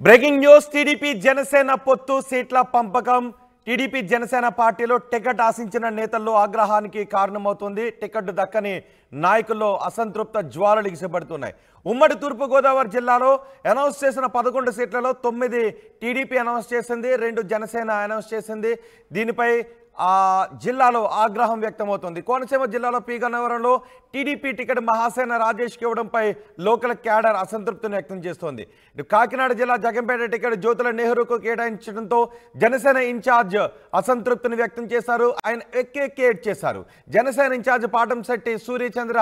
Breaking news TDP Janasena పొత్తు సీట్ల పంపకం టీడీపీ జనసేన పార్టీలో టికెట్ ఆశించిన నేతల్లో ఆగ్రహానికి కారణమవుతుంది. టికెట్ దక్కని నాయకుల్లో అసంతృప్త జ్వాలలు ఎగిసిపడుతున్నాయి. ఉమ్మడి తూర్పు గోదావరి జిల్లాలో అనౌన్స్ చేసిన 11 సీట్లలో 9 టీడీపీ అనౌన్స్ చేసింది, 2 జనసేన అనౌన్స్ చేసింది. దీనిపై జిల్లాలో ఆగ్రహం వ్యక్తమవుతుంది. కోనసీమ జిల్లాలో పి గన్నవరంలో టీడీపీ టికెట్ మహాసేన రాజేష్కి ఇవ్వడంపై లోకల్ క్యాడర్ అసంతృప్తిని వ్యక్తం చేస్తోంది. కాకినాడ జిల్లా జగంపేట టికెట్ జ్యోతుల నెహ్రూకు కేటాయించడంతో జనసేన ఇన్ఛార్జ్ అసంతృప్తిని వ్యక్తం చేశారు. ఆయన ఎక్కేట్ చేశారు. జనసేన ఇన్ఛార్జ్ పాటంశెట్టి సూర్యచంద్ర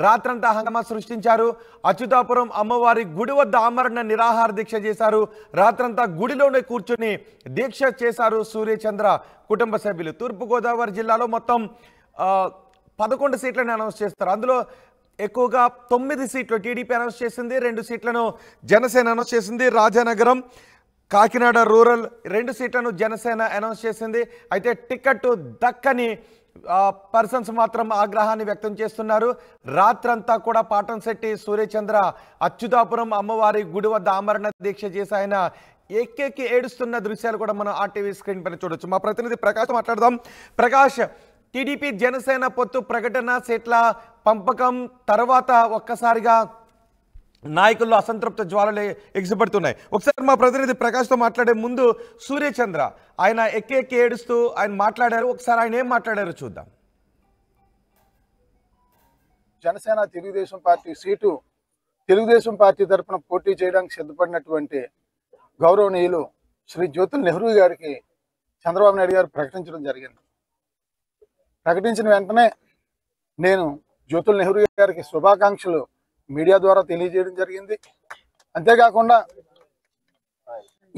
రాత్రంతా హంగామా సృష్టించారు. అచ్యుతాపురం అమ్మవారి గుడి వద్ద ఆమరణ నిరాహార దీక్ష చేశారు. రాత్రంతా గుడిలోనే కూర్చుని దీక్ష చేశారు సూర్యచంద్ర కుటుంబ సభ్యులు. తూర్పుగోదావరి జిల్లాలో మొత్తం 11 సీట్లను అనౌన్స్ చేస్తారు. అందులో ఎక్కువగా 9 సీట్లు టీడీపీ అనౌన్స్ చేసింది, 2 సీట్లను జనసేన అనౌన్స్ చేసింది. రాజానగరం, కాకినాడ రూరల్ 2 సీట్లను జనసేన అనౌన్స్ చేసింది. అయితే టికెట్ దక్కని పర్సన్స్ మాత్రం ఆగ్రహాన్ని వ్యక్తం చేస్తున్నారు. రాత్రంతా కూడా పాటంశెట్టి సూర్యచంద్ర అచ్యుతాపురం అమ్మవారి గుడి వద్ద ఆమరణ దీక్ష చేసి ఆయన ఎక్కెక్కి ఏడుస్తున్న దృశ్యాలు కూడా మనం ఆర్టీవీ స్క్రీన్ పైన చూడొచ్చు. మా ప్రతినిధి ప్రకాష్ మాట్లాడదాం. ప్రకాష్, టీడీపీ జనసేన పొత్తు ప్రకటన, సీట్ల పంపకం తర్వాత ఒక్కసారిగా నాయకుల్లో అసంతృప్త జ్వాలలు ఎగిసిపడుతున్నాయి. ఒకసారి మా ప్రతినిధి ప్రకాష్తో మాట్లాడే ముందు సూర్యచంద్ర ఆయన ఎక్కి ఏడుస్తూ ఆయన మాట్లాడారు. ఒకసారి ఆయన ఏం మాట్లాడారో చూద్దాం. Janasena Telugu Desam party seat Telugu Desam party తరఫున పోటీ చేయడానికి సిద్ధపడినటువంటి గౌరవనీయులు శ్రీ జ్యోతుల నెహ్రూ గారికి చంద్రబాబు నాయుడు గారు ప్రకటించడం జరిగింది. ప్రకటించిన వెంటనే నేను జ్యోతుల నెహ్రూ గారికి శుభాకాంక్షలు మీడియా ద్వారా తెలియజేయడం జరిగింది. అంతేకాకుండా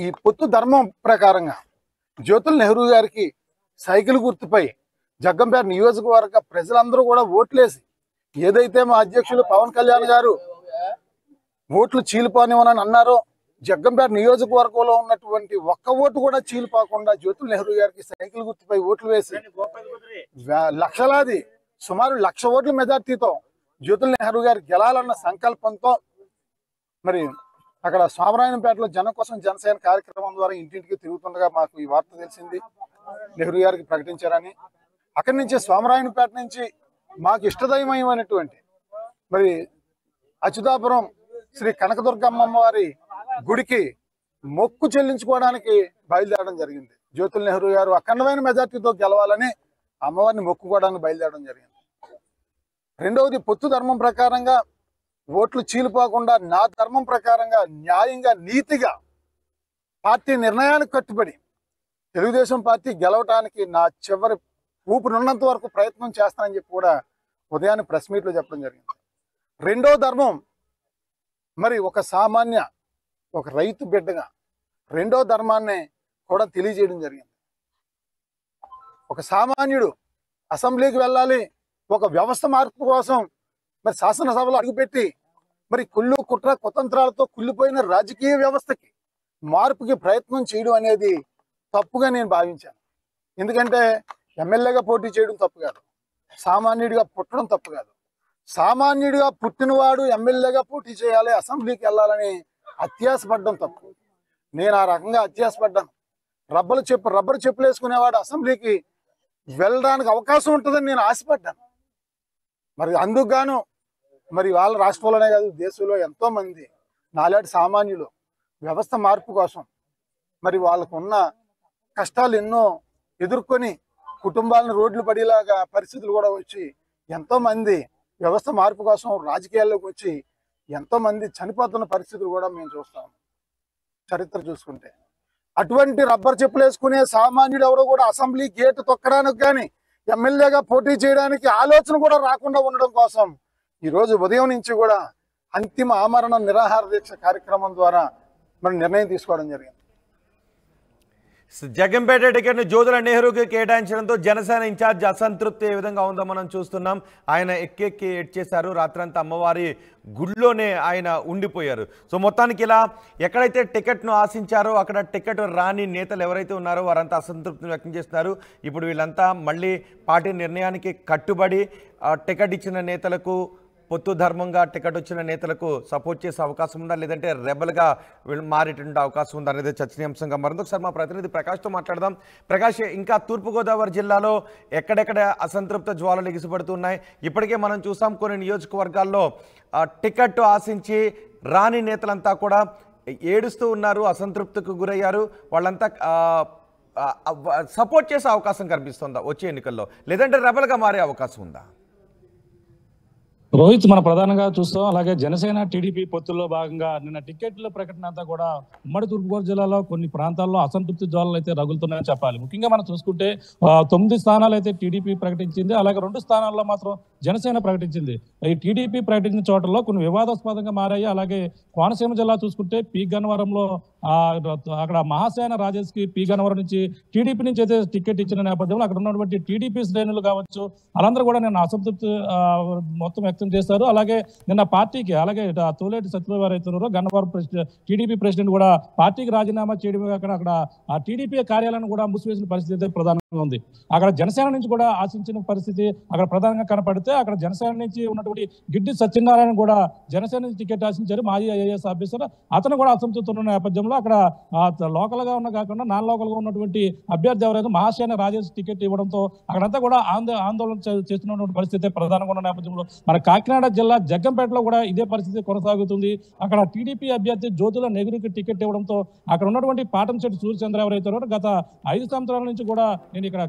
ఈ పొత్తు ధర్మం ప్రకారంగా జ్యోతుల నెహ్రూ గారికి సైకిల్ గుర్తుపై జగ్గంపేట నియోజకవర్గ ప్రజలందరూ కూడా ఓట్లేసి, ఏదైతే మా అధ్యక్షులు పవన్ కళ్యాణ్ గారు ఓట్లు చీలిపోనివనని అన్నారో, జగ్గంపేట నియోజకవర్గంలో ఉన్నటువంటి ఒక్క ఓటు కూడా చీలిపోకుండా జ్యోతుల నెహ్రూ గారికి సైకిల్ గుర్తుపై ఓట్లు వేసి లక్షలాది సుమారు 1,00,000 ఓట్ల మెజార్టీతో జ్యోతుల నెహ్రూ గారు గెలాలన్న సంకల్పంతో మరి అక్కడ సోమరాయనపేటలో జనం కోసం జనసేన కార్యక్రమం ద్వారా ఇంటింటికి తిరుగుతుండగా మాకు ఈ వార్త తెలిసింది, నెహ్రూ గారికి ప్రకటించారని. అక్కడి నుంచి సోమరాయనపేట నుంచి మాకు ఇష్టదైవమైనటువంటి మరి అచ్యుతాపురం శ్రీ కనకదుర్గమ్మ వారి గుడికి మొక్కు చెల్లించుకోవడానికి బయలుదేరడం జరిగింది. జ్యోతుల నెహ్రూ గారు అఖండమైన మెజార్టీతో గెలవాలని అమ్మవారిని మొక్కుకోవడానికి బయలుదేరడం జరిగింది. రెండవది, పొత్తు ధర్మం ప్రకారంగా ఓట్లు చీలిపోకుండా నా ధర్మం ప్రకారంగా న్యాయంగా నీతిగా పార్టీ నిర్ణయానికి కట్టుబడి తెలుగుదేశం పార్టీ గెలవటానికి నా చివరి ఊపిరిన్నంత వరకు ప్రయత్నం చేస్తానని చెప్పి కూడా ఉదయాన్నే ప్రెస్ మీట్లో చెప్పడం జరిగింది. రెండో ధర్మం, మరి ఒక సామాన్య ఒక రైతు బిడ్డగా రెండో ధర్మాన్ని కూడా తెలియజేయడం జరిగింది. ఒక సామాన్యుడు అసెంబ్లీకి వెళ్ళాలి, ఒక వ్యవస్థ మార్పు కోసం మరి శాసనసభలో అడుగుపెట్టి మరి కుళ్ళు కుట్ర కుతంత్రాలతో కుళ్ళిపోయిన రాజకీయ వ్యవస్థకి మార్పుకి ప్రయత్నం చేయడం అనేది తప్పుగా నేను భావించాను. ఎందుకంటే ఎమ్మెల్యేగా పోటీ చేయడం తప్పు కాదు, సామాన్యుడిగా పుట్టడం తప్పు కాదు. సామాన్యుడిగా పుట్టినవాడు ఎమ్మెల్యేగా పోటీ చేయాలి, అసెంబ్లీకి వెళ్ళాలని అత్యాసపడ్డం తప్పు. నేను ఆ రకంగా అత్యాసపడ్డాను. రబ్బరు చెప్పులు వేసుకునేవాడు అసెంబ్లీకి వెళ్ళడానికి అవకాశం ఉంటుందని నేను ఆశపడ్డాను. మరి అందుకు గాను మరి వాళ్ళ రాష్ట్రంలోనే కాదు దేశంలో ఎంతో మంది నాలాంటి సామాన్యులు వ్యవస్థ మార్పు కోసం మరి వాళ్ళకున్న కష్టాలు ఎన్నో ఎదుర్కొని కుటుంబాలను రోడ్లు పడేలాగా పరిస్థితులు కూడా వచ్చి ఎంతో మంది వ్యవస్థ మార్పు కోసం రాజకీయాల్లోకి వచ్చి ఎంతో మంది చనిపోతున్న పరిస్థితులు కూడా మేము చూస్తాం చరిత్ర చూసుకుంటే. అటువంటి రబ్బర్ చెప్పులు వేసుకునే సామాన్యుడు ఎవరో కూడా అసెంబ్లీ గేటు తొక్కడానికి కానీ ఎమ్మెల్యేగా పోటీ చేయడానికి ఆలోచన కూడా రాకుండా ఉండడం కోసం ఈరోజు ఉదయం నుంచి కూడా అంతిమ ఆమరణ నిరాహార దీక్ష కార్యక్రమం ద్వారా మనం నిర్ణయం తీసుకోవడం జరిగింది. జగంపేట టికెట్ను జ్యోతుల నెహ్రూకి కేటాయించడంతో జనసేన ఇన్ఛార్జ్ అసంతృప్తి ఏ విధంగా ఉందో మనం చూస్తున్నాం. ఆయన ఎక్కి చేశారు. రాత్రంతా అమ్మవారి గుడిలోనే ఆయన ఉండిపోయారు. సో మొత్తానికి ఇలా ఎక్కడైతే టికెట్ను ఆశించారో అక్కడ టికెట్ రాని నేతలు ఎవరైతే ఉన్నారో వారంతా అసంతృప్తిని వ్యక్తం చేస్తున్నారు. ఇప్పుడు వీళ్ళంతా మళ్ళీ పార్టీ నిర్ణయానికి కట్టుబడి టికెట్ ఇచ్చిన నేతలకు పొత్తు ధర్మంగా టికెట్ వచ్చిన నేతలకు సపోర్ట్ చేసే అవకాశం ఉందా, లేదంటే రెబల్గా మారేటువంటి అవకాశం ఉందా అనేది చర్చనీయాంశంగా మారింది. ఒకసారి మా ప్రతినిధి ప్రకాష్తో మాట్లాడదాం. ప్రకాష్, ఇంకా తూర్పుగోదావరి జిల్లాలో ఎక్కడెక్కడ అసంతృప్త జ్వాలలు ఎగిసిపడుతున్నాయి? ఇప్పటికే మనం చూసాం కొన్ని నియోజకవర్గాల్లో టికెట్ ఆశించి రాని నేతలంతా కూడా ఏడుస్తూ ఉన్నారు, అసంతృప్తికి గురయ్యారు. వాళ్ళంతా సపోర్ట్ చేసే అవకాశం కనిపిస్తుందా వచ్చే ఎన్నికల్లో, లేదంటే రెబల్గా మారే అవకాశం ఉందా? రోహిత్, మన ప్రధానంగా చూస్తాం. అలాగే జనసేన టీడీపీ పొత్తుల్లో భాగంగా నిన్న టికెట్ల ప్రకటన అంతా కూడా ఉమ్మడి తూర్పుగోదావరి జిల్లాలో కొన్ని ప్రాంతాల్లో అసంతృప్తి జ్వాలలు అయితే రగులుతున్నాయని చెప్పాలి. ముఖ్యంగా మనం చూసుకుంటే 9 స్థానాలు అయితే టీడీపీ ప్రకటించింది, అలాగే 2 స్థానాల్లో మాత్రం జనసేన ప్రకటించింది. ఈ టీడీపీ ప్రకటించిన చోటల్లో కొన్ని వివాదాస్పదంగా మారాయి. అలాగే కోనసీమ జిల్లా చూసుకుంటే పి గన్నవరంలో అక్కడ మహాసేన రాజేష్ కి పి గన్నవరం నుంచి టీడీపీ నుంచి అయితే టికెట్ ఇచ్చిన నేపథ్యంలో అక్కడ ఉన్నటువంటి టీడీపీ శ్రేణులు కావచ్చు, వాళ్ళందరూ కూడా నిన్న అసంతృప్తి మొత్తం వ్యక్తం చేశారు. అలాగే నిన్న పార్టీకి, అలాగే తోలేటి సత్యబాబు అయితే గన్నవరం టీడీపీ ప్రెసిడెంట్ కూడా పార్టీకి రాజీనామా చేయడమే కాకుండా అక్కడ ఆ టీడీపీ కార్యాలయాన్ని కూడా మూసివేసిన పరిస్థితి అయితే ప్రధానంగా ఉంది. అక్కడ జనసేన నుంచి కూడా ఆశించిన పరిస్థితి అక్కడ ప్రధానంగా కనపడితే, అక్కడ జనసేన నుంచి ఉన్నటువంటి గిడ్డి సత్యనారాయణ కూడా జనసేన నుంచి టికెట్ ఆశించారు, మాజీ ఐఏఎస్ ఆఫీసర్. అతను కూడా అసంతృప్తి ఉన్న నేపథ్యంలో అక్కడ లోకల్ గా ఉన్న కాకుండా నాన్ లోకల్ గా ఉన్నటువంటి అభ్యర్థి ఎవరైతే మహాసేన రాజేష్ టికెట్ ఇవ్వడంతో అక్కడంతా కూడా ఆందోళన చేస్తున్నటువంటి పరిస్థితి ప్రధానంగా ఉన్న నేపథ్యంలో మన కాకినాడ జిల్లా జగ్గంపేటలో కూడా ఇదే పరిస్థితి కొనసాగుతుంది. అక్కడ టీడీపీ అభ్యర్థి జ్యోతుల నెహ్రూకి టికెట్ ఇవ్వడంతో అక్కడ ఉన్నటువంటి పాటంశెట్టి సూర్యచంద్ర ఎవరైతే గత 5 సంవత్సరాల నుంచి కూడా నేను ఇక్కడ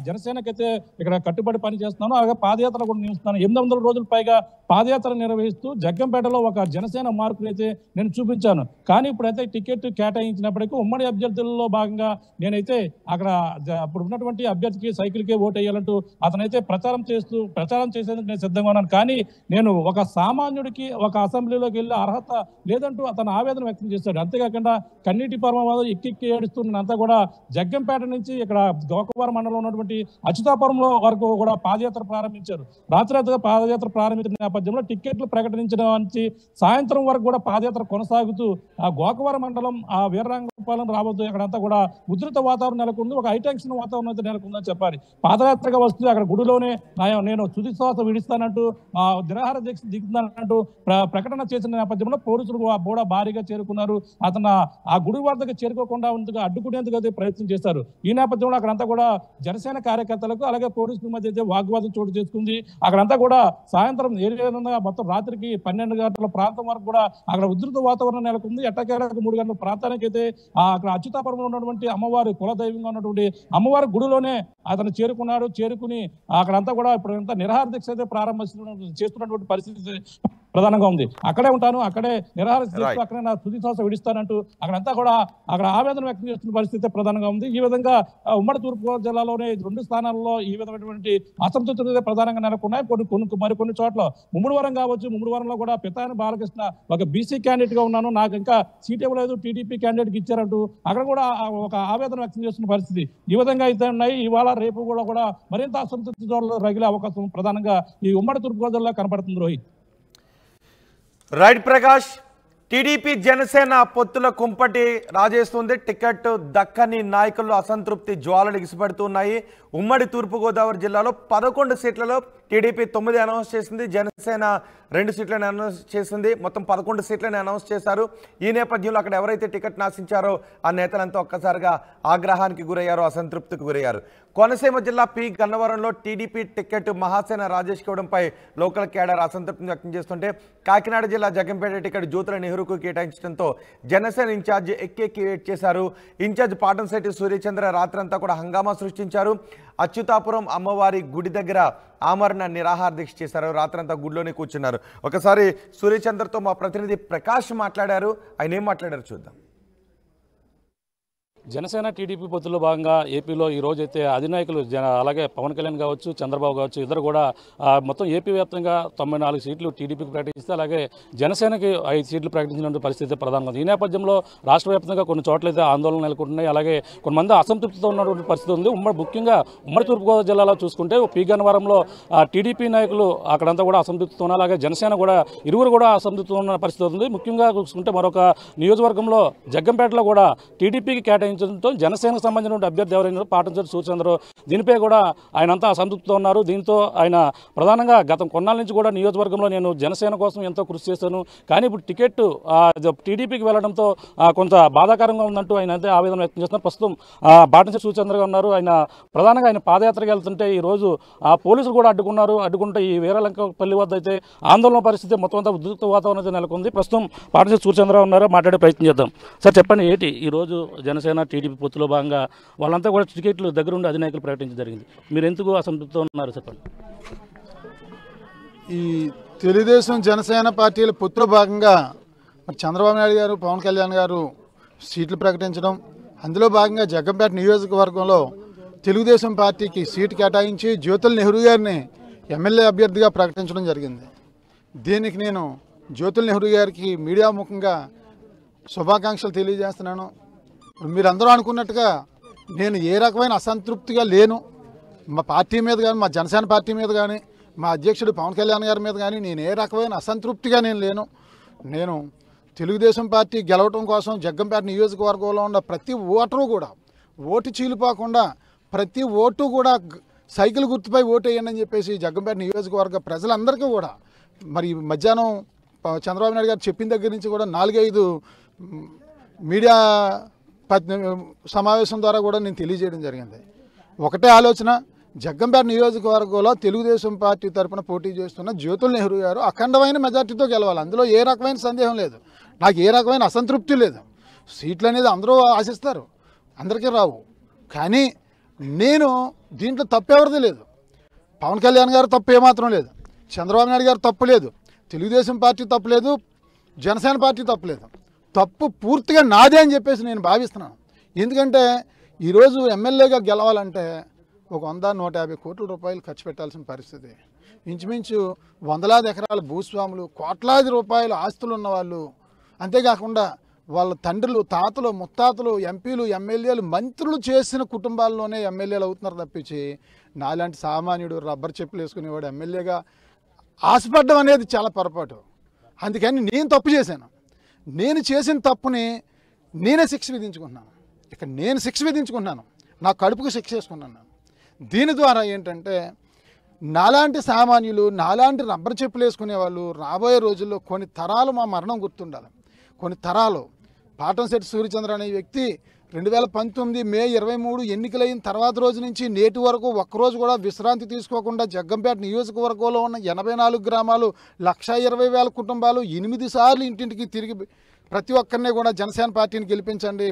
జనసేనకైతే ఇక్కడ కట్టుబడి పని చేస్తున్నాను, అలాగే పాదయాత్ర కూడా నిలుస్తున్నాను. 800 రోజుల పైగా పాదయాత్ర నిర్వహిస్తూ జగ్గంపేటలో ఒక జనసేన మార్పులు అయితే నేను చూపించాను. కానీ ఇప్పుడైతే టికెట్ కేటాయించినప్పటికీ ఉమ్మడి అభ్యర్థుల్లో భాగంగా నేనైతే అక్కడ అప్పుడు ఉన్నటువంటి అభ్యర్థికి సైకిల్కే ఓటు వేయాలంటూ అతనైతే ప్రచారం చేసేందుకు నేను సిద్ధంగా ఉన్నాను. కానీ నేను ఒక సామాన్యుడికి ఒక అసెంబ్లీలోకి వెళ్ళి అర్హత లేదంటూ అతను ఆవేదన వ్యక్తం చేశాడు. అంతేకాకుండా కన్నీటి పర్వం ఎక్కి ఏడుస్తున్నంతా కూడా జగ్గంపేట నుంచి ఇక్కడ గోకవరం మండలంలో ఉన్నటువంటి అచ్యుతాపురంలో వరకు కూడా పాదయాత్ర ప్రారంభించారు. రాత్రిగా పాదయాత్ర ప్రారంభించిన నేపథ్యంలో టికెట్లు ప్రకటించిన నుంచి సాయంత్రం వరకు కూడా పాదయాత్ర కొనసాగుతూ ఆ గోకవరం మండలం ఆ వీరరంగపాలెం రాబోతూ అక్కడంతా కూడా ఉధృత వాతావరణం నెలకొంది, ఒక హైటెన్షన్ వాతావరణం అయితే నెలకొందని చెప్పాలి. పాదయాత్రగా వస్తూ అక్కడ గుడిలోనే నేను తుది శ్వాస విడిస్తానంటూ నిరాహార దీక్ష దిగుతానంటూ ప్రకటన చేసిన నేపథ్యంలో పోలీసులు కూడా భారీగా చేరుకున్నారు. అతను ఆ గుడి వద్దకు చేరుకోకుండా అడ్డుకునేందుకు అయితే ప్రయత్నం చేశారు. ఈ నేపథ్యంలో అక్కడంతా కూడా జనసేన కార్యకర్తలకు అలాగే పోలీసుల మధ్య అయితే వాగ్వాదం చోటు చేసుకుంది. అక్కడంతా కూడా సాయంత్రం మొత్తం రాత్రికి 12 గంటల ప్రాంతం వరకు కూడా అక్కడ ఉధృత వాతావరణం నెలకొంది. ఎట్టకేలకు 3 గంటల ప్రాంతానికి అయితే అక్కడ అచ్యుతాపురంలో ఉన్నటువంటి అమ్మవారి కులదైవంగా ఉన్నటువంటి అమ్మవారి గుడిలోనే అతను చేరుకుని అక్కడంతా కూడా ఇప్పుడు నిరాహార దీక్ష అయితే చేస్తున్నటువంటి పరిస్థితి ప్రధానంగా ఉంది. అక్కడే ఉంటాను, అక్కడే నిరాహార దీక్ష, అక్కడే నా తుది శ్వాస విడిస్తానంటూ అక్కడంతా కూడా అక్కడ ఆవేదన వ్యక్తం చేస్తున్న పరిస్థితి ప్రధానంగా ఉంది. ఈ విధంగా ఉమ్మడి తూర్పుగోదావరి జిల్లాలోనే 2 స్థానాల్లో ఈ విధమైనటువంటి అసంతృప్తులు ప్రధానంగా నెలకొన్నాయి. మరికొన్ని చోట్ల ముమ్మడివరం కావచ్చు, ముమ్మడివరంలో కూడా పితాని బాలకృష్ణ ఒక బీసీ క్యాండిడేట్ గా ఉన్నాను, నాకు ఇంకా సీట్ ఇవ్వలేదు, టీడీపీ క్యాండిడేట్ కి ఇచ్చారంటూ అక్కడ కూడా ఒక ఆవేదన వ్యక్తం చేస్తున్న పరిస్థితి ఈ విధంగా అయితే ఉన్నాయి. ఇవాళ రేపు కూడా మరింత అసంతృప్తి రగిలే అవకాశం ప్రధానంగా ఈ ఉమ్మడి తూర్పుగోదావరి జిల్లా కనపడుతుంది. రోహిత్, రైట్ ప్రకాష్, టీడీపీ జనసేన పొత్తుల కుంపటి రాజేస్తుంది. టికెట్ దక్కని నాయకుల్లో అసంతృప్తి జ్వాలలు ఎగిసిపడుతున్నాయి. ఉమ్మడి తూర్పుగోదావరి జిల్లాలో 11 సీట్లలో టీడీపీ 9 అనౌన్స్ చేసింది, జనసేన 2 సీట్లను అనౌన్స్ చేసింది. మొత్తం 11 సీట్లను అనౌన్స్ చేశారు. ఈ నేపథ్యంలో అక్కడ ఎవరైతే టికెట్ నాశించారో ఆ నేతలంతా ఒక్కసారిగా ఆగ్రహానికి గురయ్యారు, అసంతృప్తికి గురయ్యారు. కోనసీమ జిల్లా పి గన్నవరంలో టీడీపీ టికెట్ మహాసేన రాజేష్ ఇవ్వడంపై లోకల్ క్యాడర్ అసంతృప్తిని వ్యక్తం చేస్తుంటే, కాకినాడ జిల్లా జగ్గంపేట టికెట్ జ్యోతుల నెహ్రూకు కేటాయించడంతో జనసేన ఇన్ఛార్జ్ ఎక్కి వెయిట్ చేశారు. ఇన్ఛార్జ్ పాటంశెట్టి సూర్యచంద్ర రాత్రంతా కూడా హంగామా సృష్టించారు. అచ్యుతాపురం అమ్మవారి గుడి దగ్గర ఆమరణ నిరాహార దీక్ష చేశారు. రాత్రంతా గుడిలోనే కూర్చున్నారు. ఒకసారి సూర్యచంద్రతో మా ప్రతినిధి ప్రకాష్ మాట్లాడారు. ఆయన ఏం మాట్లాడారు చూద్దాం. జనసేన టీడీపీ పొత్తులో భాగంగా ఏపీలో ఈ రోజు అయితే అధినాయకులు అలాగే పవన్ కళ్యాణ్ కావచ్చు, చంద్రబాబు కావచ్చు, ఇద్దరు కూడా మొత్తం ఏపీ వ్యాప్తంగా 94 సీట్లు టీడీపీకి ప్రకటిస్తే అలాగే జనసేనకి 5 సీట్లు ప్రకటించిన పరిస్థితి ప్రధానంగా ఉంది. ఈ నేపథ్యంలో రాష్ట్ర వ్యాప్తంగా కొన్ని చోట్లయితే ఆందోళన నెలకొంటున్నాయి. అలాగే కొంతమంది అసంతృప్తితో ఉన్నటువంటి పరిస్థితి ఉంది. ముఖ్యంగా ఉమ్మడి తూర్పుగోదావరి జిల్లాలో చూసుకుంటే పి గన్నవరంలో టీడీపీ నాయకులు అక్కడంతా కూడా అసంతృప్తితో ఉన్నారు. అలాగే జనసేన కూడా ఇరువురు కూడా అసంతృప్తితో ఉన్న పరిస్థితి ఉంది. ముఖ్యంగా చూసుకుంటే మరొక నియోజకవర్గంలో జగ్గంపేటలో కూడా టీడీపీకి కేటాయించిన ప్రకటించడంతో జనసేనకు సంబంధించిన అభ్యర్థి ఎవరైనా పాటించారు సూర్యచంద్ర దీనిపై కూడా ఆయన అంతా అసంతృప్తితో ఉన్నారు. దీంతో ఆయన ప్రధానంగా గత కొన్నాళ్ళ నుంచి కూడా నియోజకవర్గంలో నేను జనసేన కోసం ఎంతో కృషి చేశాను, కానీ ఇప్పుడు టికెట్ టీడీపీకి వెళ్లడంతో కొంత బాధాకరంగా ఉందంటూ ఆయన అయితే ఆవేదన వ్యక్తం చేస్తున్నారు. ప్రస్తుతం బాటించ సూర్యచంద్రగా ఉన్నారు. ఆయన ప్రధానంగా ఆయన పాదయాత్రకి వెళ్తుంటే ఈ రోజు పోలీసులు కూడా అడ్డుకుంటే ఈ వీరలంకపల్లి వద్ద అయితే ఆందోళన పరిస్థితి మొత్తం అంతా ఉద్రిక్త వాతావరణం నెలకొంది. ప్రస్తుతం బాటించ సూర్యచంద్ర ఉన్నారు, మాట్లాడే ప్రయత్నం చేద్దాం. సార్ చెప్పండి, ఏంటి ఈరోజు జనసేన టీడీపీ పొత్తులో భాగంగా వాళ్ళంతా కూడా టికెట్లు దగ్గరుండి అధినాయకులు ప్రకటించడం జరిగింది, మీరు ఎందుకు అసంతృప్తితో ఉన్నారు చెప్పండి. ఈ తెలుగుదేశం జనసేన పార్టీల పొత్తులో భాగంగా మరి చంద్రబాబు నాయుడు గారు, పవన్ కళ్యాణ్ గారు సీట్లు ప్రకటించడం, అందులో భాగంగా జగ్గంపేట నియోజకవర్గంలో తెలుగుదేశం పార్టీకి సీటు కేటాయించి జ్యోతుల్ నెహ్రూ గారిని ఎమ్మెల్యే అభ్యర్థిగా ప్రకటించడం జరిగింది. దీనికి నేను జ్యోతుల్ నెహ్రూ గారికి మీడియా ముఖంగా శుభాకాంక్షలు తెలియజేస్తున్నాను. మీరందరూ అనుకున్నట్టుగా నేను ఏ రకమైన అసంతృప్తిగా లేను. మా పార్టీ మీద కానీ, మా జనసేన పార్టీ మీద కానీ, మా అధ్యక్షుడు పవన్ కళ్యాణ్ గారి మీద కానీ నేను ఏ రకమైన అసంతృప్తిగా నేను లేను. నేను తెలుగుదేశం పార్టీ గెలవటం కోసం జగ్గంపేట నియోజకవర్గంలో ఉన్న ప్రతి ఓటరు కూడా ఓటు చీలిపోకుండా ప్రతి ఓటు కూడా సైకిల్ గుర్తుపై ఓటు వేయండి అని చెప్పేసి జగ్గంపేట నియోజకవర్గ ప్రజలందరికీ కూడా మరి మధ్యాహ్నం చంద్రబాబు నాయుడు గారు చెప్పిన దగ్గర నుంచి కూడా 4-5 మీడియా సమావేశం ద్వారా కూడా నేను తెలియజేయడం జరిగింది. ఒకటే ఆలోచన, జగ్గంపేట నియోజకవర్గంలో తెలుగుదేశం పార్టీ తరఫున పోటీ చేస్తున్న జ్యోతుల్ నెహ్రూ గారు అఖండమైన మెజార్టీతో గెలవాలి. అందులో ఏ రకమైన సందేహం లేదు, నాకు ఏ రకమైన అసంతృప్తి లేదు. సీట్లు అనేది అందరూ ఆశిస్తారు, అందరికీ రావు. కానీ నేను దీంట్లో తప్పు ఎవరిది లేదు. పవన్ కళ్యాణ్ గారు తప్పు ఏమాత్రం లేదు, చంద్రబాబు నాయుడు గారు తప్పు లేదు, తెలుగుదేశం పార్టీ తప్పు లేదు, జనసేన పార్టీ తప్పు లేదు. తప్పు పూర్తిగా నాదే అని చెప్పేసి నేను భావిస్తున్నాను. ఎందుకంటే ఈరోజు ఎమ్మెల్యేగా గెలవాలంటే ఒక 100-150 కోట్ల రూపాయలు ఖర్చు పెట్టాల్సిన పరిస్థితి. ఇంచుమించు వందలాది ఎకరాల భూస్వాములు, కోట్లాది రూపాయల ఆస్తులు ఉన్నవాళ్ళు, అంతేకాకుండా వాళ్ళ తండ్రులు, తాతలు, ముత్తాతలు, ఎంపీలు, ఎమ్మెల్యేలు, మంత్రులు చేసిన కుటుంబాల్లోనే ఎమ్మెల్యేలు అవుతున్నారు తప్పించి నాలాంటి సామాన్యుడు రబ్బర్ చెప్పులు వేసుకునేవాడు ఎమ్మెల్యేగా ఆశపడ్డం అనేది చాలా పొరపాటు. అందుకని నేను తప్పు చేశాను. నేను చేసిన తప్పుని నేనే శిక్ష విధించుకున్నాను. ఇక నేను శిక్ష విధించుకున్నాను, నా కడుపుకు శిక్ష వేసుకున్నాను. దీని ద్వారా ఏంటంటే నాలాంటి సామాన్యులు, నాలాంటి రబ్బర్ చెప్పులు వేసుకునే వాళ్ళు రాబోయే రోజుల్లో కొన్ని తరాలు మా మరణం గుర్తుండాలి. కొన్ని తరాలు పాటంశెట్టి సూర్యచంద్ర అనే వ్యక్తి 2019 మే 23 ఎన్నికలైన తర్వాత రోజు నుంచి నేటి వరకు ఒక్కరోజు కూడా విశ్రాంతి తీసుకోకుండా జగ్గంపేట నియోజకవర్గంలో ఉన్న 84 గ్రామాలు, 1,20,000 కుటుంబాలు 8 సార్లు ఇంటింటికి తిరిగి ప్రతి ఒక్కరిని కూడా జనసేన పార్టీని గెలిపించండి,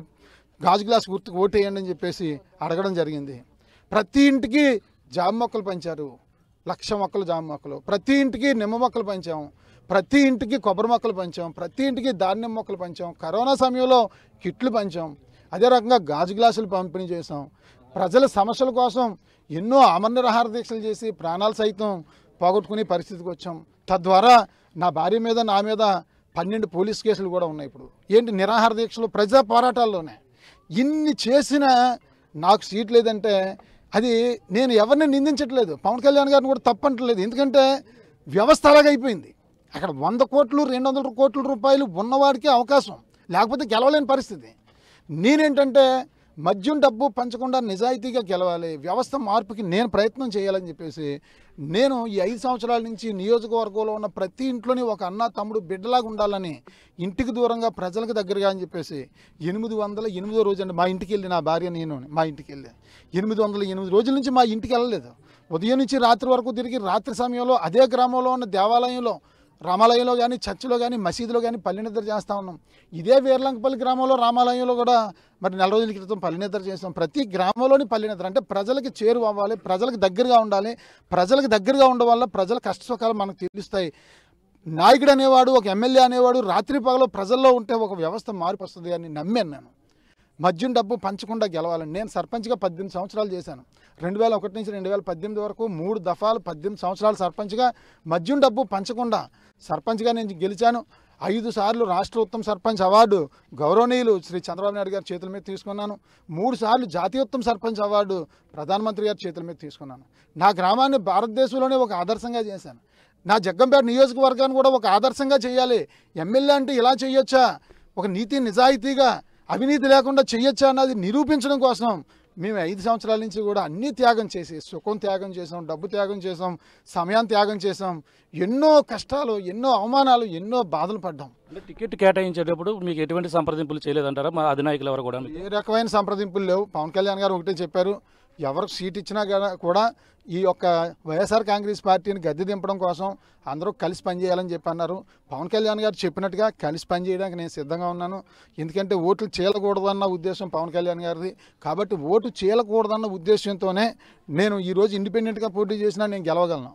గాజు గ్లాస్ గుర్తుకు ఓటేయండి అని చెప్పేసి అడగడం జరిగింది. ప్రతి ఇంటికి జామ మొక్కలు పంచారు, 1,00,000 మొక్కలు జామ మొక్కలు. ప్రతి ఇంటికి నిమ్మ మొక్కలు పంచాం, ప్రతి ఇంటికి కొబ్బరి మొక్కలు పంచాం, ప్రతి ఇంటికి ధాన్యం మొక్కలు పంచాం. కరోనా సమయంలో కిట్లు పంచాం. అదే రకంగా గాజు గ్లాసులు పంపిణీ చేసాం. ప్రజల సమస్యల కోసం ఎన్నో ఆమరణ దీక్షలు చేసి ప్రాణాలు సైతం పోగొట్టుకునే పరిస్థితికి వచ్చాం. తద్వారా నా భార్య మీద, నా మీద 12 పోలీస్ కేసులు కూడా ఉన్నాయి. ఇప్పుడు ఏంటి నిరాహార దీక్షలు, ప్రజా పోరాటాల్లోనే. ఇన్ని చేసినా నాకు సీట్ లేదంటే అది నేను ఎవరిని నిందించట్లేదు, పవన్ కళ్యాణ్ గారిని కూడా తప్పంటలేదు. ఎందుకంటే వ్యవస్థ అలాగైపోయింది. అక్కడ 100 కోట్లు 200 కోట్ల రూపాయలు ఉన్నవాడికి అవకాశం, లేకపోతే గెలవలేని పరిస్థితి. నేనేంటంటే మద్యం డబ్బు పంచకుండా నిజాయితీగా గెలవాలి, వ్యవస్థ మార్పుకి నేను ప్రయత్నం చేయాలని చెప్పేసి నేను ఈ 5 సంవత్సరాల నుంచి నియోజకవర్గంలో ఉన్న ప్రతి ఇంట్లోని ఒక అన్న తమ్ముడు బిడ్డలాగా ఉండాలని, ఇంటికి దూరంగా ప్రజలకు దగ్గరగా అని చెప్పేసి 808వ రోజు అండి మా ఇంటికి వెళ్ళి, నా భార్య నేను మా ఇంటికి వెళ్ళి 808 రోజుల నుంచి మా ఇంటికి వెళ్ళలేదు. ఉదయం నుంచి రాత్రి వరకు తిరిగి రాత్రి సమయంలో అదే గ్రామంలో ఉన్న దేవాలయంలో, రామాలయంలో కానీ, చర్చిలో కానీ, మసీదులో కానీ పల్లెనిద్ర చేస్తూ ఉన్నాం. ఇదే వీరలంకపల్లి గ్రామంలో రామాలయంలో కూడా మరి 4 రోజుల క్రితం పల్లెనిద్ర చేస్తాం. ప్రతి గ్రామంలోని పల్లెనిద్ర అంటే ప్రజలకి చేరువ అవ్వాలి, ప్రజలకు దగ్గరగా ఉండాలి. ప్రజలకు దగ్గరగా ఉండడం వల్ల ప్రజల కష్ట సుఖాలు మనకు తెలుస్తాయి. నాయకుడు అనేవాడు, ఒక ఎమ్మెల్యే అనేవాడు రాత్రి పగలు ప్రజల్లో ఉంటే ఒక వ్యవస్థ మార్పు వస్తుంది అని నమ్మాను నేను. మద్యం డబ్బు పంచకుండా గెలవాలని నేను సర్పంచ్గా 18 సంవత్సరాలు చేశాను. 2001 నుంచి 2018 వరకు 3 దఫాలు 18 సంవత్సరాలు సర్పంచ్గా మద్యం డబ్బు పంచకుండా సర్పంచ్గా నేను గెలిచాను. 5 సార్లు రాష్ట్ర ఉత్తమ సర్పంచ్ అవార్డు గౌరవనీయులు శ్రీ చంద్రబాబు నాయుడు గారి చేతుల మీద తీసుకున్నాను. 3 సార్లు జాతీయ ఉత్తమ సర్పంచ్ అవార్డు ప్రధానమంత్రి గారి చేతుల మీద తీసుకున్నాను. నా గ్రామాన్ని భారతదేశంలోనే ఒక ఆదర్శంగా చేశాను. నా జగ్గంపేట నియోజకవర్గాన్ని కూడా ఒక ఆదర్శంగా చేయాలి. ఎమ్మెల్యే అంటే ఇలా చేయొచ్చా, ఒక నీతి నిజాయితీగా అవినీతి లేకుండా చెయ్యొచ్చా అన్నది నిరూపించడం కోసం మేము 5 సంవత్సరాల నుంచి కూడా అన్నీ త్యాగం చేసి, సుఖం త్యాగం చేసాం, డబ్బు త్యాగం చేసాం, సమయాన్ని త్యాగం చేసాం, ఎన్నో కష్టాలు, ఎన్నో అవమానాలు, ఎన్నో బాధలు పడ్డాం. అంటే టికెట్ కేటాయించేటప్పుడు మీకు ఎటువంటి సంప్రదింపులు చేయలేదంటారా మా అధినాయకులు ఎవరు కూడా? ఏ రకమైన సంప్రదింపులు లేవు. పవన్ కళ్యాణ్ గారు ఒకటే చెప్పారు, ఎవరికి సీట్ ఇచ్చినా కూడా ఈ యొక్క వైఎస్ఆర్ కాంగ్రెస్ పార్టీని గద్దె దింపడం కోసం అందరూ కలిసి పనిచేయాలని చెప్పి అన్నారు. పవన్ కళ్యాణ్ గారు చెప్పినట్టుగా కలిసి పనిచేయడానికి నేను సిద్ధంగా ఉన్నాను. ఎందుకంటే ఓట్లు చీలకూడదన్న ఉద్దేశం పవన్ కళ్యాణ్ గారిది. కాబట్టి ఓటు చీలకూడదన్న ఉద్దేశంతోనే నేను ఈరోజు ఇండిపెండెంట్గా పోటీ చేసినా నేను గెలవగలను.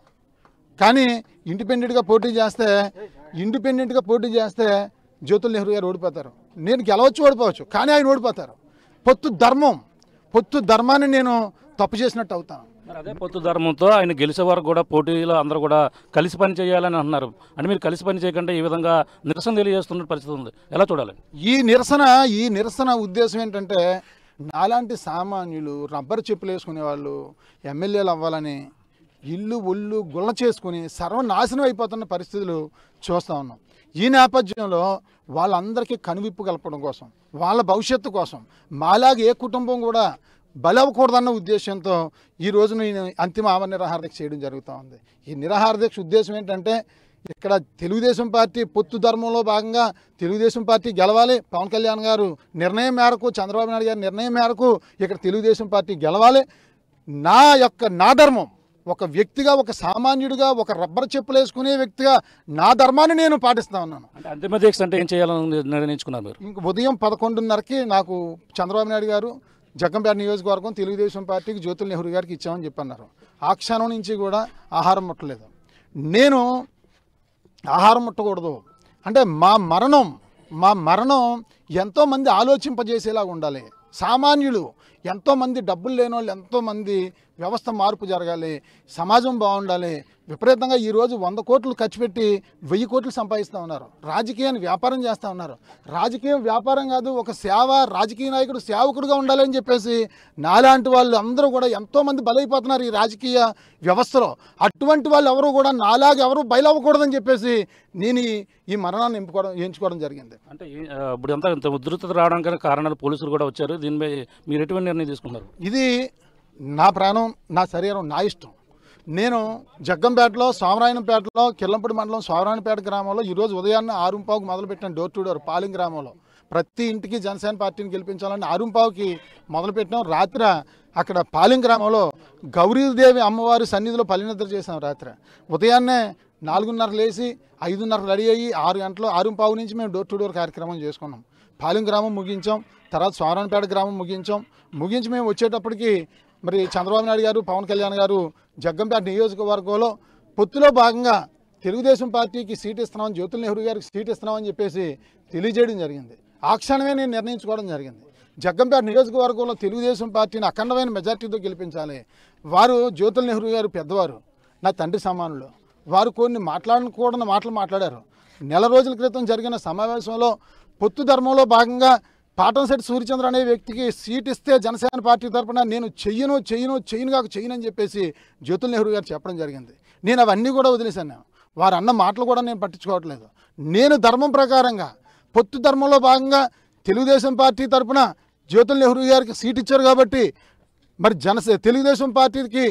కానీ ఇండిపెండెంట్గా పోటీ చేస్తే జ్యోతుల్ నెహ్రూ గారు ఓడిపోతారు. నేను గెలవచ్చు, ఓడిపోవచ్చు, కానీ ఆయన ఓడిపోతారు. పొత్తు ధర్మాన్ని నేను తప్పు చేసినట్టు అవుతాను. మరి అదే పొత్తు ధర్మంతో ఆయన గెలిచే వరకు కూడా పోటీలో అందరూ కూడా కలిసి పని చేయాలని అంటున్నారు. అంటే మీరు కలిసి పని చేయకుండా ఈ విధంగా నిరసన తెలియజేస్తున్న పరిస్థితి ఉంది, ఎలా చూడాలి? ఈ నిరసన ఉద్దేశం ఏంటంటే, నాలాంటి సామాన్యులు రబ్బర్ చెప్పులు వేసుకునే వాళ్ళు ఎమ్మెల్యేలు అవ్వాలని ఇల్లు ఒళ్ళు గుల్ల చేసుకుని సర్వనాశనం అయిపోతున్న పరిస్థితులు చూస్తూ ఉన్నాం. ఈ నేపథ్యంలో వాళ్ళందరికీ కనువిప్పు కలపడం కోసం, వాళ్ళ భవిష్యత్తు కోసం, మాలాగా ఏ కుటుంబం కూడా బలవ్వకూడదన్న ఉద్దేశంతో ఈరోజు నేను అంతిమ ఆమరణ నిరాహార దీక్ష చేయడం జరుగుతూ ఉంది. ఈ నిరాహార దీక్ష ఉద్దేశం ఏంటంటే, ఇక్కడ తెలుగుదేశం పార్టీ పొత్తు ధర్మంలో భాగంగా తెలుగుదేశం పార్టీ గెలవాలి. పవన్ కళ్యాణ్ గారు నిర్ణయం మేరకు, చంద్రబాబు నాయుడు గారి నిర్ణయం మేరకు ఇక్కడ తెలుగుదేశం పార్టీ గెలవాలి. నా ధర్మం, ఒక వ్యక్తిగా, ఒక సామాన్యుడిగా, ఒక రబ్బర్ చెప్పులు వేసుకునే వ్యక్తిగా నా ధర్మాన్ని నేను పాటిస్తా ఉన్నాను. అంటే అంతిమ దీక్ష అంటే ఏం చేయాలని నిర్ణయించుకున్నారు మీరు? ఇంక ఉదయం 11:30కి నాకు చంద్రబాబు నాయుడు గారు జగ్గంపేట నియోజకవర్గం తెలుగుదేశం పార్టీకి జ్యోతుల్ నెహ్రూ గారికి ఇచ్చామని చెప్పన్నారు. ఆ క్షణం నుంచి కూడా ఆహారం ముట్టలేదు. నేను ఆహారం ముట్టకూడదు అంటే మా మరణం ఎంతోమంది ఆలోచింపజేసేలాగా ఉండాలి. సామాన్యులు ఎంతోమంది, డబ్బులు లేని వాళ్ళు ఎంతోమంది, వ్యవస్థ మార్పు జరగాలి, సమాజం బాగుండాలి. విపరీతంగా ఈరోజు 100 కోట్లు ఖర్చు పెట్టి 1000 కోట్లు సంపాదిస్తూ ఉన్నారు. రాజకీయాన్ని వ్యాపారం చేస్తూ ఉన్నారు. రాజకీయం వ్యాపారం కాదు, ఒక సేవ, రాజకీయ నాయకుడు సేవకుడుగా ఉండాలని చెప్పేసి నాలాంటి వాళ్ళు అందరూ కూడా ఎంతోమంది బలైపోతున్నారు ఈ రాజకీయ వ్యవస్థలో. అటువంటి వాళ్ళు ఎవరు కూడా నాలాగా ఎవరు బయలవ్వకూడదని చెప్పేసి నేను ఈ మరణాన్ని ఎంచుకోవడం జరిగింది. అంటే ఇప్పుడు ఇంత ఉధృతత రావడానికి కారణాలు పోలీసులు కూడా వచ్చారు. దీనిపై మీరు ఎటువంటి నిర్ణయం తీసుకున్నారు? ఇది నా ప్రాణం, నా శరీరం, నా ఇష్టం. నేను జగ్గంపేటలో, సోమరాయనపేటలో, కిర్లంపూడి మండలం సోమరాయనపేట గ్రామంలో ఈరోజు ఉదయాన్నే 6:15కు మొదలుపెట్టాను డోర్ టు డోర్. పాలింగ్ గ్రామంలో ప్రతి ఇంటికి జనసేన పార్టీని గెలిపించాలని 6:15కి మొదలుపెట్టాం. రాత్రి అక్కడ పాలింగ్ గ్రామంలో గౌరీదేవి అమ్మవారి సన్నిధిలో పల్లినిద్ర చేసాం. రాత్రి ఉదయాన్నే 4:30 లేచి 5:30 రెడీ అయ్యి 6:15 నుంచి మేము డోర్ టు డోర్ కార్యక్రమం చేసుకున్నాం. పాలింగ్ గ్రామం ముగించాం, తర్వాత సోమరాయనపేట గ్రామం ముగించి మేము వచ్చేటప్పటికి మరి చంద్రబాబు నాయుడు గారు, పవన్ కళ్యాణ్ గారు జగ్గంపేట నియోజకవర్గంలో పొత్తులో భాగంగా తెలుగుదేశం పార్టీకి సీట్ ఇస్తున్నామని, జ్యోతుల్ నెహ్రూ గారికి సీట్ ఇస్తున్నామని చెప్పేసి తెలియజేయడం జరిగింది. ఆ క్షణమే నేను నిర్ణయించుకోవడం జరిగింది. జగ్గంపేట నియోజకవర్గంలో తెలుగుదేశం పార్టీని అఖండమైన మెజార్టీతో గెలిపించాలి. వారు జ్యోతుల్ నెహ్రూ గారు పెద్దవారు, నా తండ్రి సమానులు. వారు కొన్ని మాట్లాడకూడని మాటలు మాట్లాడారు. నెల రోజుల క్రితం జరిగిన సమావేశంలో పొత్తు ధర్మంలో భాగంగా పాటంశెట్టి సూర్యచంద్ర అనే వ్యక్తికి సీట్ ఇస్తే జనసేన పార్టీ తరఫున నేను చెయ్యను అని చెప్పేసి జ్యోతుల్ నెహ్రూ గారు చెప్పడం జరిగింది. నేను అవన్నీ కూడా వదిలేశాను. వారు అన్న మాటలు కూడా నేను పట్టించుకోవట్లేదు. నేను ధర్మం ప్రకారంగా పొత్తు ధర్మంలో భాగంగా తెలుగుదేశం పార్టీ తరఫున జ్యోతుల్ నెహ్రూ గారికి సీట్ ఇచ్చారు కాబట్టి మరి తెలుగుదేశం పార్టీకి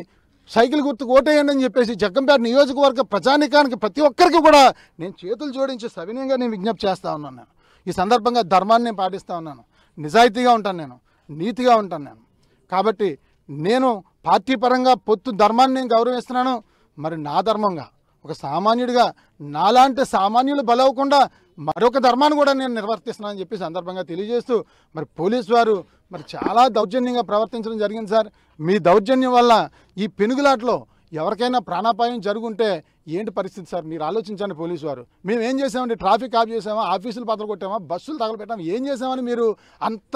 సైకిల్ గుర్తుకు ఓటేయండి అని చెప్పేసి జగ్గంపేట నియోజకవర్గ ప్రజానికానికి ప్రతి ఒక్కరికి కూడా నేను చేతులు జోడించి సవినయంగా నేను విజ్ఞప్తి చేస్తూ ఉన్నాను. ఈ సందర్భంగా ధర్మాన్ని నేను పాటిస్తూ ఉన్నాను, నిజాయితీగా ఉంటాను, నేను నీతిగా ఉంటాను నేను. కాబట్టి నేను పార్టీ పరంగా పొత్తు ధర్మాన్ని నేను గౌరవిస్తున్నాను. మరి నా ధర్మంగా ఒక సామాన్యుడిగా నాలాంటి సామాన్యులు బలవకుండా మరొక ధర్మాన్ని కూడా నేను నిర్వర్తిస్తున్నానని చెప్పి సందర్భంగా తెలియజేస్తూ, మరి పోలీసు వారు మరి చాలా దౌర్జన్యంగా ప్రవర్తించడం జరిగింది సార్. మీ దౌర్జన్యం వల్ల ఈ పెనుగులాటలో ఎవరికైనా ప్రాణాపాయం జరుగుంటే ఏంటి పరిస్థితి సార్? మీరు ఆలోచించండి. పోలీసు వారు మేము ఏం చేసామండి? ట్రాఫిక్ ఆఫ్ చేసామా? ఆఫీసులు పదకొట్టామా? బస్సులు తగలపెట్టామా? ఏం చేసామని మీరు అంత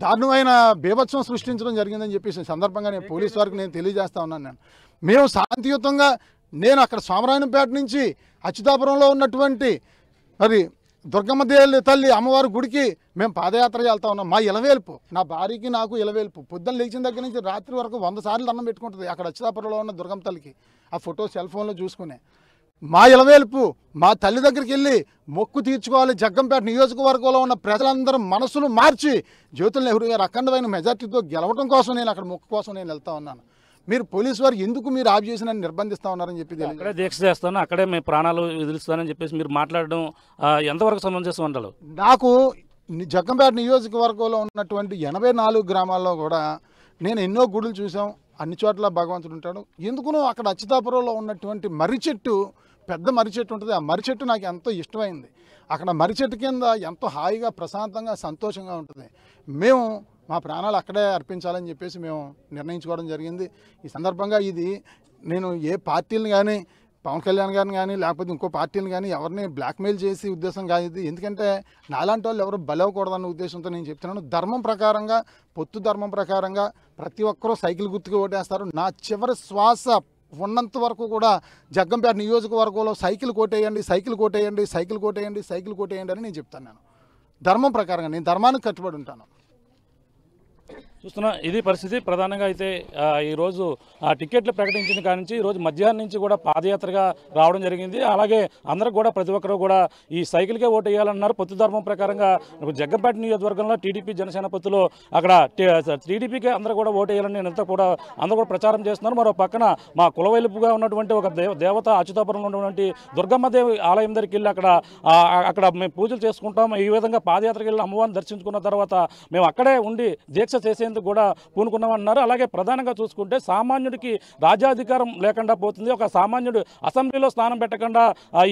దారుణమైన బీభత్సం సృష్టించడం జరిగిందని చెప్పేసి సందర్భంగా నేను పోలీసు వారికి నేను తెలియజేస్తా ఉన్నాను. మేము శాంతియుతంగా నేను అక్కడ సోమరాయనపేట నుంచి అచ్యుతాపురంలో ఉన్నటువంటి మరి దుర్గమ్మ తల్లి అమ్మవారి గుడికి మేము పాదయాత్ర వెళ్తా ఉన్నాం. మా ఇలవేల్పు, నా భార్యకి నాకు ఇలవేల్పు. పొద్దున్న లేచిన దగ్గర నుంచి రాత్రి వరకు 100 సార్లు దండం పెట్టుకుంటుంది అక్కడ అచ్యుతాపురంలో ఉన్న దుర్గమ్మ తల్లికి. ఆ ఫోటో సెల్ ఫోన్లో చూసుకునే. మా ఇలవేల్పు మా తల్లి దగ్గరికి వెళ్ళి మొక్కు తీర్చుకోవాలి, జగ్గంపేట నియోజకవర్గంలో ఉన్న ప్రజలందరూ మనసులు మార్చి జ్యోతుల నెహ్రూ గారు అఖండమైన మెజార్టీతో గెలవడం కోసం నేను అక్కడ మొక్కు కోసం నేను వెళ్తా ఉన్నాను. మీరు పోలీసు వారు ఎందుకు మీరు ఆఫ్ చేసి నన్ను నిర్బంధిస్తా ఉన్నారని చెప్పి అక్కడే దీక్ష చేస్తాను, అక్కడే మేము ప్రాణాలు వదిలిస్తానని చెప్పేసి మీరు మాట్లాడడం ఎంతవరకు సమంజసం అంటారు? నాకు జగ్గంపేట నియోజకవర్గంలో ఉన్నటువంటి 84 గ్రామాల్లో కూడా నేను ఎన్నో గుడులు చూసాం, అన్ని చోట్ల భగవంతుడు ఉంటాడు. ఎందుకునో అక్కడ అచ్యుతాపురంలో ఉన్నటువంటి మర్రి చెట్టు, పెద్ద మర్రి చెట్టు ఉంటుంది, ఆ మర్రి చెట్టు నాకు ఎంతో ఇష్టమైంది. అక్కడ మర్రి చెట్టు కింద ఎంతో హాయిగా ప్రశాంతంగా సంతోషంగా ఉంటుంది. మేము మా ప్రాణాలు అక్కడే అర్పించాలని చెప్పేసి మేము నిర్ణయించుకోవడం జరిగింది. ఈ సందర్భంగా ఇది నేను ఏ పార్టీలను కానీ, పవన్ కళ్యాణ్ గారిని కానీ లేకపోతే ఇంకో పార్టీని కానీ ఎవరిని బ్లాక్మెయిల్ చేసి ఉద్దేశం కాదు ఇది. ఎందుకంటే నాలాంటి వాళ్ళు ఎవరు బలవకూడదన్న ఉద్దేశంతో నేను చెప్తున్నాను. ధర్మం ప్రకారంగా, పొత్తు ధర్మం ప్రకారంగా ప్రతి ఒక్కరూ సైకిల్ గుర్తుకు ఓటేస్తారు. నా చివరి శ్వాస ఉన్నంత వరకు కూడా జగ్గంపేట నియోజకవర్గంలో సైకిల్ కోటేయండి, సైకిల్ కోటేయండి, సైకిల్ కోటేయండి, సైకిల్ కోటేయండి అని నేను చెప్తాను. నేను ధర్మం ప్రకారంగా, నేను ధర్మానికి కట్టుబడి ఉంటాను. చూస్తున్నా ఇది పరిస్థితి. ప్రధానంగా అయితే ఈరోజు టికెట్లు ప్రకటించిన కాడి నుంచి ఈరోజు మధ్యాహ్నం నుంచి కూడా పాదయాత్రగా రావడం జరిగింది. అలాగే అందరూ కూడా ప్రతి ఒక్కరు కూడా ఈ సైకిల్కే ఓటు వేయాలన్నారు. పొత్తు ధర్మం ప్రకారంగా జగ్గంపేట నియోజకవర్గంలో టీడీపీ జనసేన పొత్తులో అక్కడ టీడీపీకే అందరూ కూడా ఓటు వేయాలని అందరూ కూడా ప్రచారం చేస్తున్నారు. మరో పక్కన మా కులవైలుపుగా ఉన్నటువంటి ఒక దేవత అచ్యుతాపురంలో ఉన్నటువంటి దుర్గమ్మదేవి ఆలయం దగ్గరికి వెళ్ళి అక్కడ మేము పూజలు చేసుకుంటాం. ఈ విధంగా పాదయాత్రకి వెళ్ళి అమ్మవారిని దర్శించుకున్న తర్వాత మేము అక్కడే ఉండి దీక్ష చేసేందుకు కూడా పూనుకున్నామన్నారు. అలాగే ప్రధానంగా చూసుకుంటే సామాన్యుడికి రాజ్యాధికారం లేకుండా పోతుంది. ఒక సామాన్యుడు అసెంబ్లీలో స్థానం పెట్టకుండా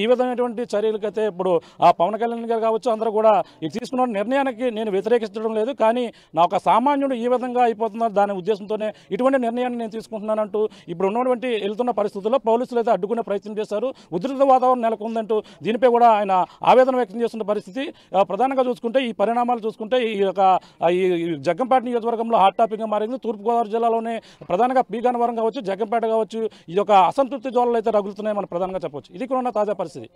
ఈ విధమైనటువంటి చర్యలకైతే ఇప్పుడు పవన్ కళ్యాణ్ గారు కావచ్చు అందరూ కూడా ఈ తీసుకున్న నిర్ణయానికి నేను వ్యతిరేకించడం లేదు. కానీ నా ఒక సామాన్యుడు ఈ విధంగా అయిపోతున్నారు, దాని ఉద్దేశంతోనే ఇటువంటి నిర్ణయాన్ని నేను తీసుకుంటున్నానంటూ ఇప్పుడు ఉన్నటువంటి వెళ్తున్న పరిస్థితుల్లో పోలీసులు అయితే అడ్డుకునే ప్రయత్నం చేశారు. ఉధృత వాతావరణం నెలకొందంటూ దీనిపై కూడా ఆయన ఆవేదన వ్యక్తం చేస్తున్న పరిస్థితి. ప్రధానంగా చూసుకుంటే ఈ పరిణామాలు చూసుకుంటే ఈ జగ్గంపేట నియోజకవర్గంలో హాట్ టాపిక్గా మారింది. తూర్పుగోదావరి జిల్లాలోనే ప్రధానంగా పీగన్నవరం కావచ్చు, జగ్గంపేట కావచ్చు, ఈ యొక్క అసంతృప్తి జ్వాలలు అయితే రగులుతున్నాయి మనం ప్రధానంగా చెప్పవచ్చు. ఇది కూడా తాజా పరిస్థితి.